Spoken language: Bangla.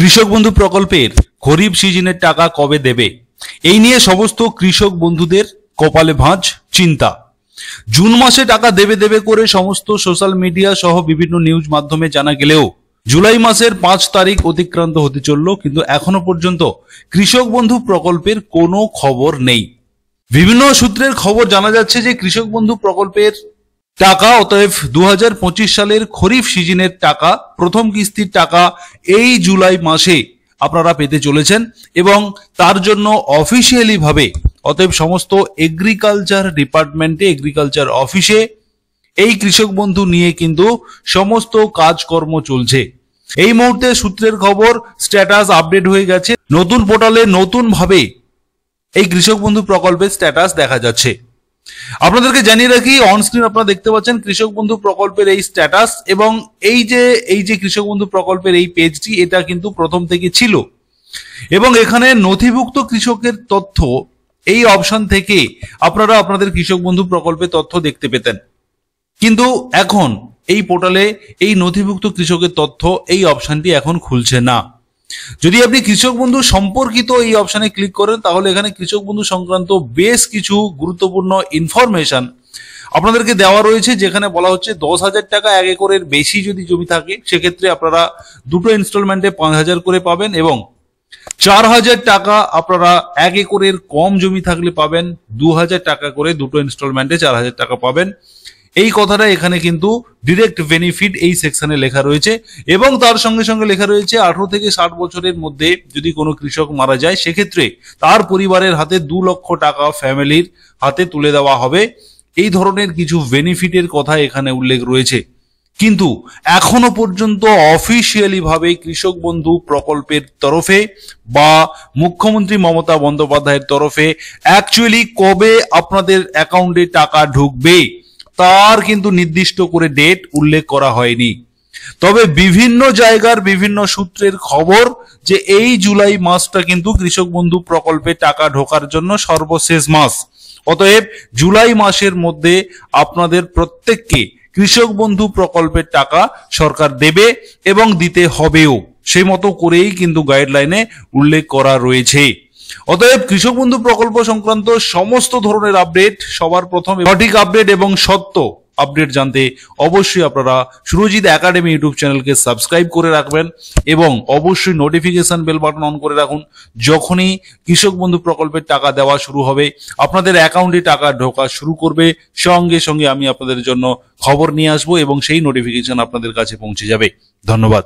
কৃষক বন্ধু প্রকল্পের খরিফ সিজনের টাকা কবে দেবে, এই নিয়ে সমস্ত কৃষক বন্ধুদের কপালে ভাঁজ চিন্তা। জুন মাসে টাকা দেবে দেবে করে সমস্ত সোশ্যাল মিডিয়া সহ বিভিন্ন নিউজ মাধ্যমে জানা গেলেও জুলাই মাসের 5 তারিখ অতিক্রান্ত হতে চলল, কিন্তু এখনো পর্যন্ত কৃষক বন্ধু প্রকল্পের কোনো খবর নেই। বিভিন্ন সূত্রের খবর জানা যাচ্ছে যে কৃষক বন্ধু প্রকল্পের টাকা অতএব 2025 সালের খরিফ সিজনের টাকা, প্রথম কিস্তির টাকা এই জুলাই মাসে আপনারা পেতে চলেছেন এবং তার জন্য অফিসিয়ালি ভাবে অতএব সমস্ত এগ্রিকালচার ডিপার্টমেন্টে, এগ্রিকালচার অফিসে এই কৃষক বন্ধু নিয়ে কিন্তু সমস্ত কাজকর্ম চলছে। এই মুহূর্তে সূত্রের খবর স্ট্যাটাস আপডেট হয়ে গেছে, নতুন পোর্টালে নতুন ভাবে এই কৃষক বন্ধু প্রকল্পের স্ট্যাটাস দেখা যাচ্ছে। আপনাদেরকে জানিয়ে রাখি, অন স্ক্রিন আপনারা দেখতে পাচ্ছেন কৃষক বন্ধু প্রকল্পের এই স্ট্যাটাস এবং এই যে কৃষক বন্ধু প্রকল্পের এই পেজটি, এটা কিন্তু প্রথম থেকে ছিল এবং এখানে নথিভুক্ত কৃষকের তথ্য এই অপশন থেকে আপনারা আপনাদের কৃষক বন্ধু প্রকল্পের তথ্য দেখতে পেতেন, কিন্তু এখন এই পোর্টালে এই নথিভুক্ত কৃষকের তথ্য এই অপশনটি এখন খুলছে না। যদি আপনি কৃষক বন্ধু সম্পর্কিত এই অপশনে ক্লিক করেন তাহলে এখানে কৃষক বন্ধু সংক্রান্ত বেশ কিছু গুরুত্বপূর্ণ ইনফরমেশন আপনাদেরকে দেওয়া রয়েছে, যেখানে বলা হচ্ছে 10,000 টাকা 1 একরের বেশি যদি জমি থাকে সেক্ষেত্রে আপনারা দুটো ইনস্টলমেন্টে 5,000 করে পাবেন এবং 4,000 টাকা আপনারা 1 একরের কম জমি থাকলে পাবেন, 2,000 টাকা করে দুটো ইনস্টলমেন্টে 4,000 টাকা পাবেন। এই কথাটা এখানে কিন্তু ডিরেক্ট বেনিফিট এই সেকশনে লেখা রয়েছে এবং তার সঙ্গে সঙ্গে লেখা রয়েছে 18 থেকে 60 বছরের মধ্যে যদি কোনো কৃষক মারা যায় সেক্ষেত্রে তার পরিবারের হাতে 2 লক্ষ টাকা ফ্যামিলির হাতে তুলে দেওয়া হবে। এই ধরনের কিছু বেনিফিটের কথা এখানে উল্লেখ রয়েছে, কিন্তু এখনো পর্যন্ত অফিসিয়ালি ভাবে কৃষক বন্ধু প্রকল্পের তরফে বা মুখ্যমন্ত্রী মমতা বন্দ্যোপাধ্যায়ের তরফে অ্যাকচুয়ালি কবে আপনাদের অ্যাকাউন্টে টাকা ঢুকবে তার কিন্তু নির্দিষ্ট করে ডেট উল্লেখ করা হয়নি। তবে বিভিন্ন জায়গার বিভিন্ন সূত্রের খবর যে এই জুলাই মাসটা কিন্তু কৃষক বন্ধু প্রকল্পে টাকা ঢোকার জন্য সর্বশেষ মাস, অতএব জুলাই মাসের মধ্যে আপনাদের প্রত্যেককে কৃষক বন্ধু প্রকল্পের টাকা সরকার দেবে এবং দিতে হবেও, সেই মতো করেই কিন্তু গাইডলাইনে উল্লেখ করা রয়েছে। অতএব কৃষক বন্ধু প্রকল্প সংক্রান্ত সমস্ত ধরনের আপডেট সবার প্রথমে সঠিক আপডেট এবং সত্য আপডেট জানতে অবশ্যই আপনারা সুরজিৎ একাডেমি ইউটিউব চ্যানেলকে সাবস্ক্রাইব করে রাখবেন এবং অবশ্যই নোটিফিকেশন বেল বাটন অন করে রাখুন। যখনই কৃষক বন্ধু প্রকল্পের টাকা দেওয়া শুরু হবে, আপনাদের অ্যাকাউন্টে টাকা ঢোকা শুরু করবে, সঙ্গে সঙ্গে আমি আপনাদের জন্য খবর নিয়ে আসবো এবং সেই নোটিফিকেশন আপনাদের কাছে পৌঁছে যাবে। ধন্যবাদ।